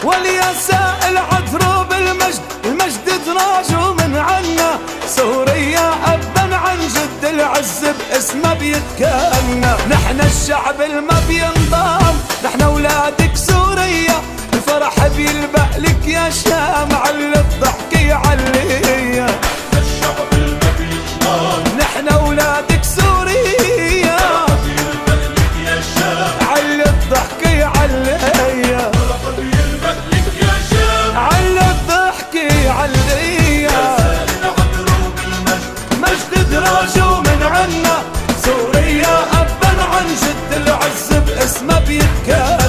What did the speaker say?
والياساء العذر بالمجد، المجد دراجه من عنا. سوريا أبا عن جد العز باسمه بيتكلم. نحن الشعب الما بينضام، نحن أولادك سوريا. الفرح بيلبق لك يا شام، على الضحك يعليا. نحن الشعب الما بينضام، نحن أولادك سوريا. بيلبق لك يا شام، على الضحك يعليا. الفرح بيلبق لك يا شام، على الضحك يعليا. مجد دراجه من عنا. سوريا أبا عن جد العز باسمه بيتكلم.